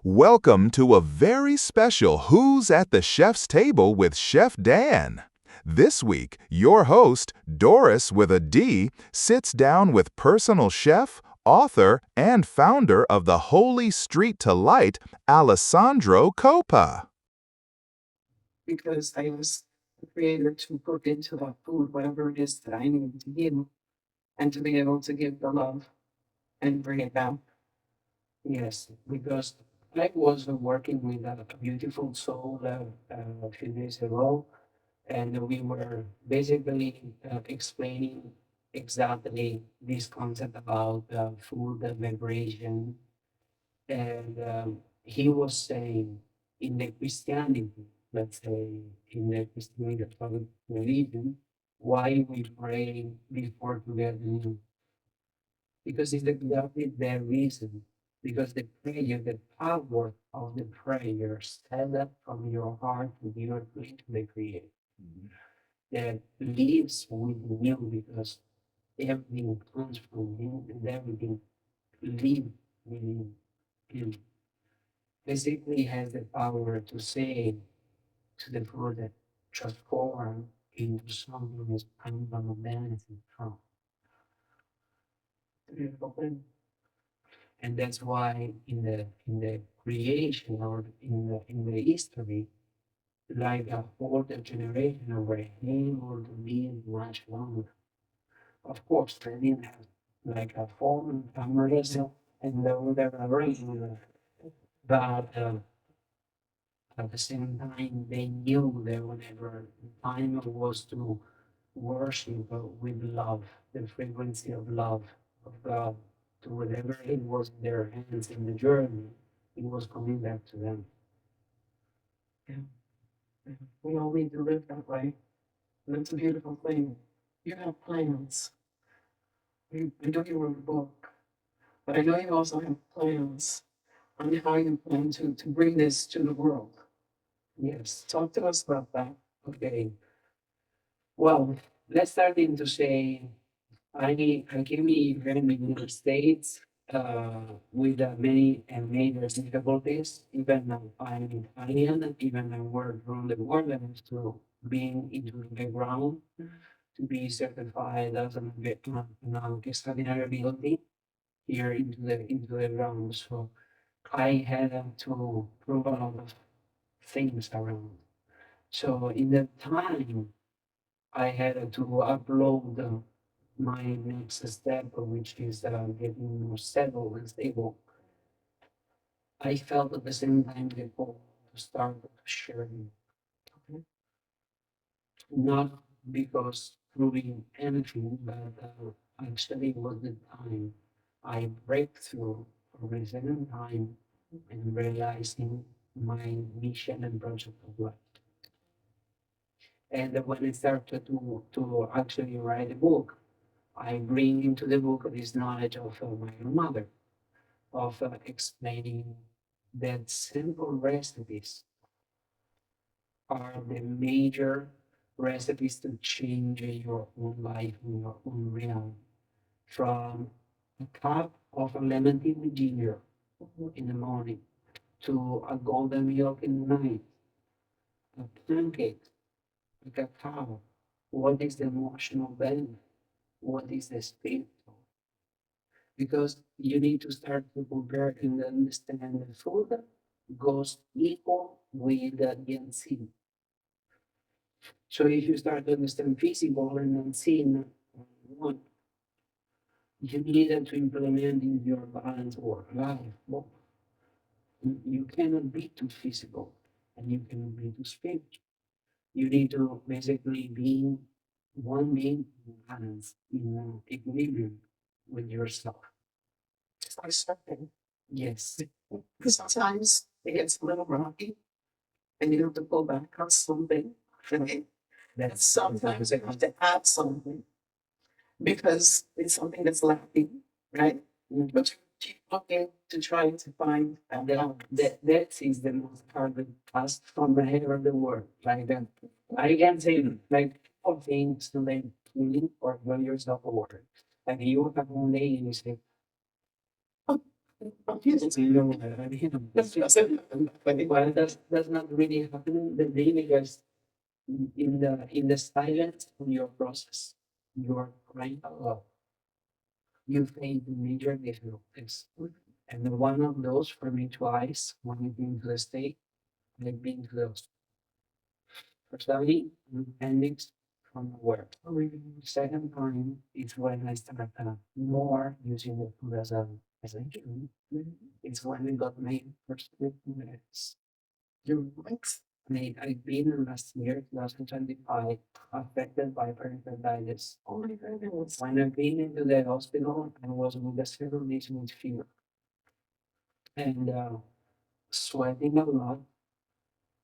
Welcome to a very special Who's at the Chef's Table with Chef Dan. This week, your host, Doris WithaD, sits down with personal chef, author, and founder of the Holy Street to Light, Alessandro Coppa. Because I was the creator to put into that food whatever it is that I need to give and to be able to give the love and bring it back. Yes, because I was working with a beautiful soul a few days ago, and we were basically explaining exactly this concept about food and vibration. And he was saying in the Christianity, let's say in the Christianity Catholic religion, why we pray before to get new? Because it's exactly the reason. Because the prayer, the power of the prayer, stand up from your heart to directly to the Creator. That lives within you because everything comes from Him and everything lives within Him. Basically has the power to say to the food that transform into something that's I'm gonna benefit from. And that's why in the creation or in the history, like a older generation were able to live much longer. Of course, they didn't have like a phone and cameras and they were around, but at the same time, they knew that whenever time was to worship with love, the frequency of love of God, to whatever it was in their hands in the journey, it was coming back to them. Yeah. Yeah. We all need to live that way. And it's a beautiful thing. You have plans. I know you wrote a book, but I know you also have plans on how you plan to bring this to the world. Yes, talk to us about that. Okay. Well, let's start in to say I came here in the United States with many and major difficulties. Even though I'm Italian, even I work around the world, I have to being into the background to be certified as an extraordinary ability here into the ground. So I had to prove a lot of things around. So in that time, I had to upload my next step, which is getting more settled and stable. I felt at the same time the call to start sharing, okay? Not because proving anything, but actually it was the time I break through for the second time and realizing my mission and project of life. And when I started to actually write a book, I bring into the book this knowledge of my mother, of explaining that simple recipes are the major recipes to change your own life and your own realm. From a cup of a lemon tea with ginger in the morning to a golden milk in the night, a pancake, a cacao. What is the emotional benefit? What is the spiritual? Because you need to start to compare and understand the food goes equal with the unseen. So if you start to understand physical and unseen, one, you need to implement in your balance work life. Well, you cannot be too physical and you cannot be too spiritual. You need to basically be one being in balance, in equilibrium with yourself. Just like surfing. Yes. Because sometimes it gets a little rocky and you have to pull back on something. Right? And sometimes you have to add something because it's something that's lacking, right? But you keep looking to try to find that is the most hardest task from the head of the world. Like that. I can say like four things to make you or know yourself a word. Like you have one day and you say, Obviously, you know, well, that's not really happening the day because in the silence of your process, you are crying a lot. You face major difficulties. And one of those for me twice when I've been to the state, I've been to the for study endings from work. Second time is when I started more using the food as a tool. It's when I got my first minutes. Your legs? I've been last year, 2025, affected by pericarditis. Oh my goodness. When I've been into the hospital, I was with a several days with fever and sweating a lot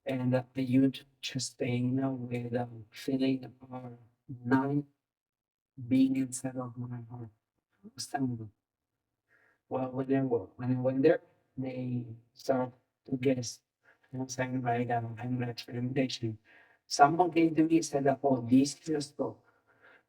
and a huge chest pain with feeling or knife being inside of my heart. Stomach. Well, when I went there, they start to guess. And saying like I'm an experimentation. Someone came to me and said, "Oh, this is a stroke."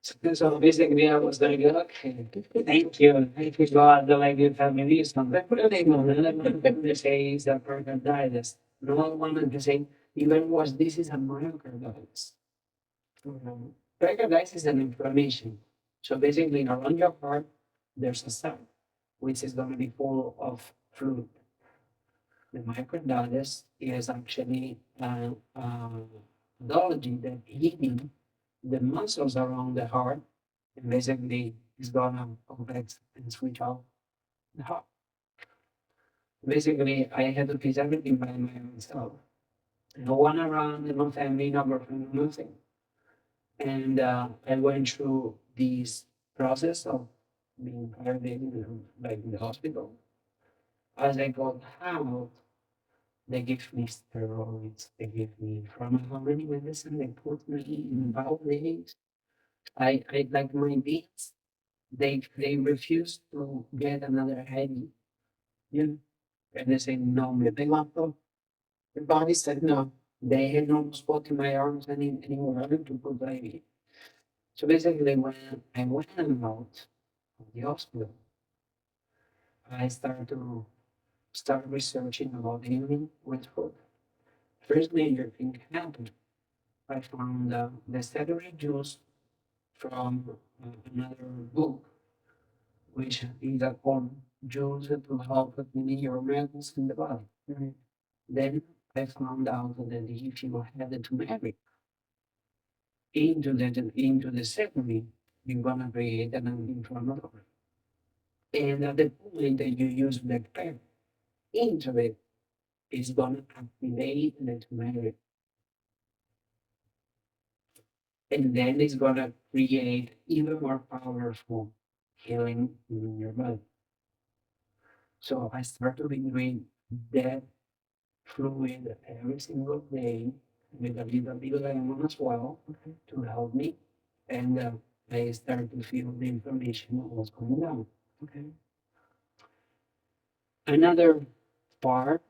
So basically, I was like, "Okay, thank you, God, that like you tell me this." I'm like, "What are they going to say is that pericarditis?" No one wanted to say even worse. This is a myocarditis. Pericarditis is an inflammation. So basically, around your heart, there's a sac which is going to be full of fluid. The myocarditis is actually pathology that heating the muscles around the heart and basically is gonna complex and switch off the heart. Basically, I had to fix everything by my own self. No one around, no family, no girlfriend, nothing. And I went through this process of being paralyzed, like in the hospital. As I got out, they give me steroids, they give me pharmacology medicine, they put me in bowel days. I like my beats. They refuse to get another headache, you know, and they say no, me tengo. The body said no. They had no spot in my arms anymore to put IV. So basically, when I went out of the hospital, I started to start researching about healing with food. First major thing happened. I found the celery juice from another book, which is a corn juice to help with many your metals in the body. Mhm. Then I found out that if you had the turmeric into the celery, you're gonna create an anti-inflammatory. And at the point that you use black pepper into it, it's gonna activate the turmeric, and then it's gonna create even more powerful healing in your body. So I started doing that fluid every single day with a little bit of lemon as well to help me. And I started to feel the inflammation was coming down. Okay. Another part,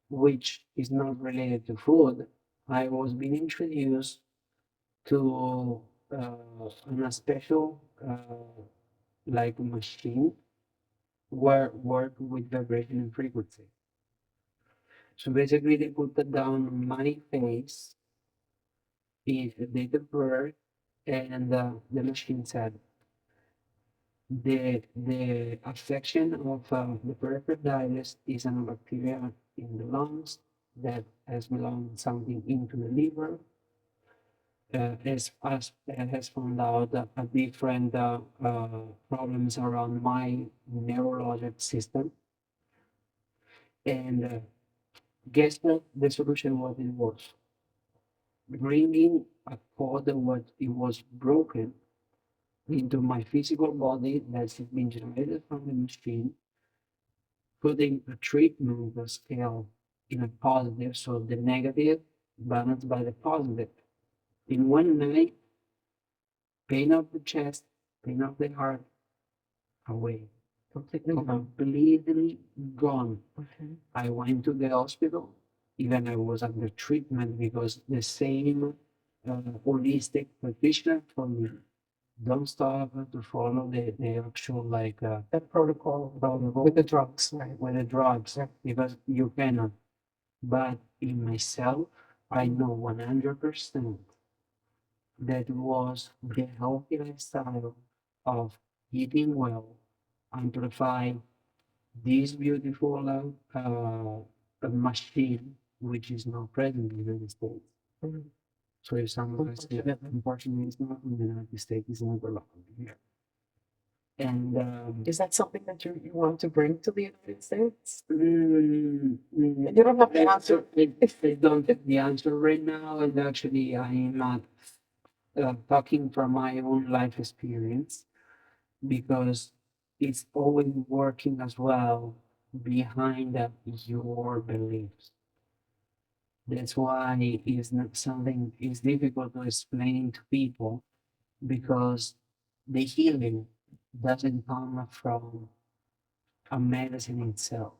which is not related to food, I was being introduced to on a special like machine where work with vibration and frequency. So basically, they put it down on my face, the date of birth, and the machine said the affection of the pericarditis is a bacteria in the lungs that has belonged something into the liver. Has found out a different problems around my neurologic system, and guess what? The solution what it was bringing a code that what it was broken into my physical body that's been generated from the machine, putting a treatment the scale in a positive, so the negative balanced by the positive. In one night, pain of the chest, pain of the heart, away. Completely gone. Okay. I went to the hospital, even I was under treatment because the same holistic practitioner told me don't stop to follow the actual like that protocol with the drugs, right? With the drugs, right? Because you cannot. But in myself, I know 100% that was the healthy lifestyle of eating well, amplify this beautiful machine, which is not present in the United States. Mhm. So if someone says that unfortunately it's not in the United States, it's not allowed here. And is that something that you want to bring to the United States? And you don't have to answer. I don't have the answer right now, and actually, I'm not talking from my own life experience because it's always working as well behind your beliefs. That's why it's not something it's difficult to explain to people because the healing doesn't come from a medicine itself.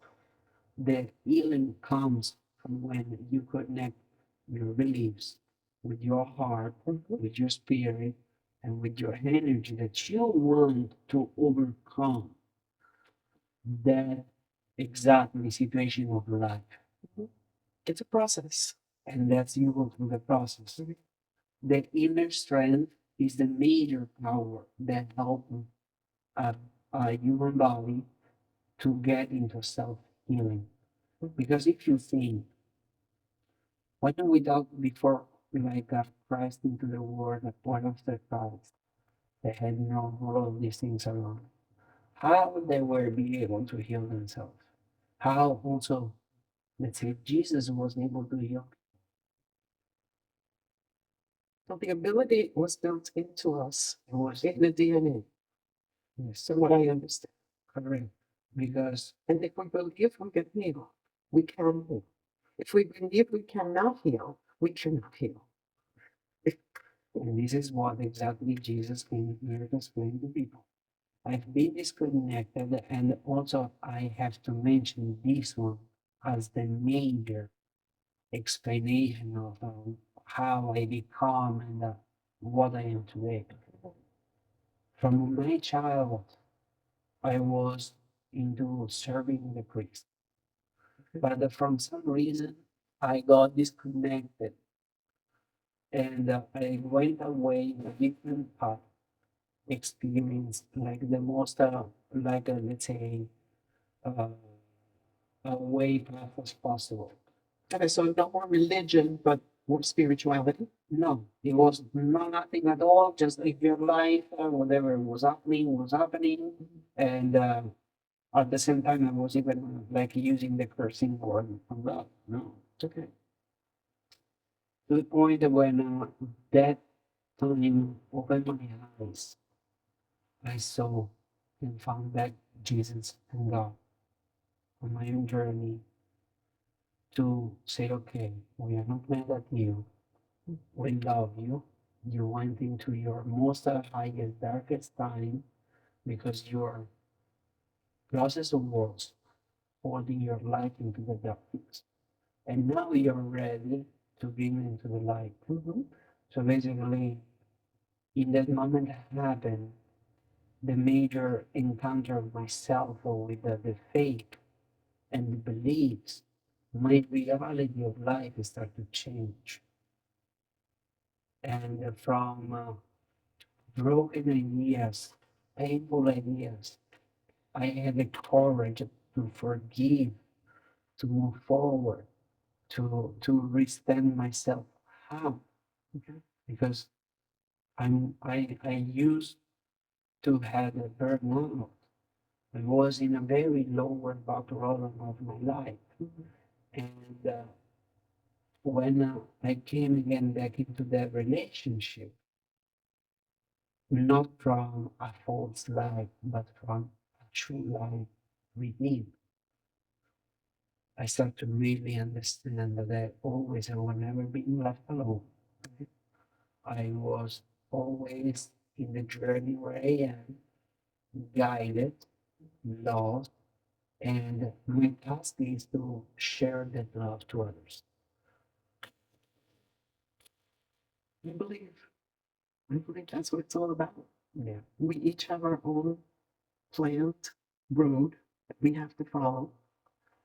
The healing comes from when you connect your beliefs with your heart, with your spirit, and with your energy that you want to overcome that exactly situation of life. Mhm. It's a process. And that's you go through the process. Mhm. The inner strength is the major power that helps a, a human body to get into self healing. Because if you think, why don't we talk before like Christ into the world, the point of the Christ, they had known all of these things around. How they were be able to heal themselves? How also, let's say, Jesus was able to heal. So the ability was built into us. It was in the DNA. Yes. So what I understand. Correct. Because and if we believe we can heal, we can heal. If we believe we cannot heal, we cannot heal. And this is what exactly Jesus came here to explain to people. I've been disconnected, and also I have to mention this one as the major explanation of how I become and what I am today. From my child, I was into serving the priest, but from some reason, I got disconnected and I went away in a different path, experienced like the most, let's say, uh, a way path as possible. Okay, so not more religion, but more spirituality? No, it was nothing at all. Just live your life, whatever was happening, and at the same time, I was even like using the cursing word from God. No, okay. To the point that when that time opened my eyes, I saw and found back Jesus and God on my own journey to say, okay, we are not mad at you. We love you. You went into your most highest, darkest time because your process of words holding your life into the darkness. And now you're ready to bring it into the light. Mhm. So basically, in that moment that happened, the major encounter of myself with the faith and the beliefs, my reality of life started to change. And from broken ideas, painful ideas, I had the courage to forgive, to move forward, to restand myself. How? Okay. Because I used to have a burnout. I was in a very lower bottom of my life. Mhm. And when I came again back into that relationship, not from a false life, but from a true life within, I start to really understand that I always and will never be left alone. I was always in the journey where I am, guided, loved, and my task is to share that love to others. I believe, I believe that's what it's all about. Yeah. We each have our own plant road that we have to follow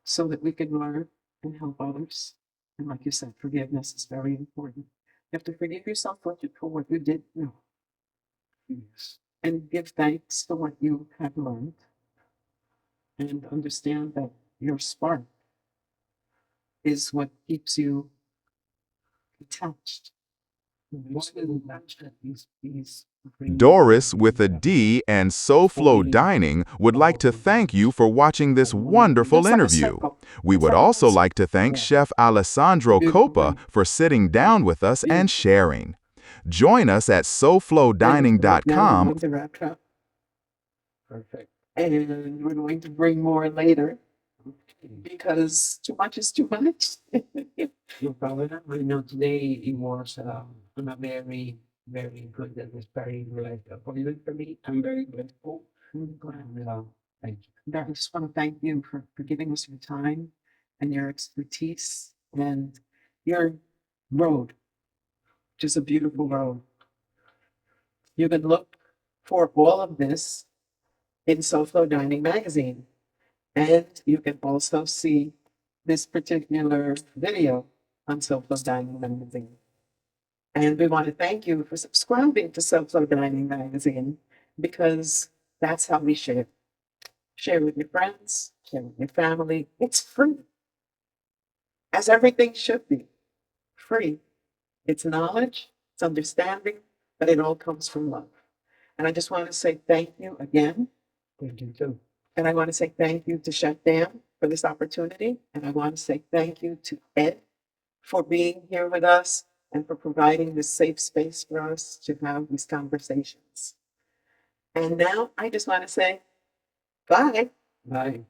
so that we can learn and help others. And like you said, forgiveness is very important. You have to forgive yourself for what you did know Yes. and give thanks for what you have learned and understand that your spark is what keeps you attached. What is that these Doris WithaD and SoFloDining would like to thank you for watching this wonderful Looks like a interview. circle. We Looks would like a also circle. like to thank Yeah. Chef Alessandro Beautiful Coppa ring. for sitting down with us and Beautiful. sharing. Join us at And right now we're SoFloDining.com. going to wrap up. perfect? And we're going to bring more later because too much is too much. No problem. I know today it was on a very, very good and inspiring like appointment for me. I'm very grateful. And thank you. I just want to thank you for giving us your time and your expertise and your road, which is a beautiful road. You can look for all of this in SoFloDining magazine. And you can also see this particular video on SoFloDining magazine. And we want to thank you for subscribing to SoFloDining magazine because that's how we share. Share with your friends, share with your family. It's free, as everything should be free. It's knowledge, it's understanding, but it all comes from love. And I just want to say thank you again. Thank you too. And I want to say thank you to Chef Dan for this opportunity. And I want to say thank you to Ed for being here with us and for providing this safe space for us to have these conversations. And now I just want to say bye. Bye.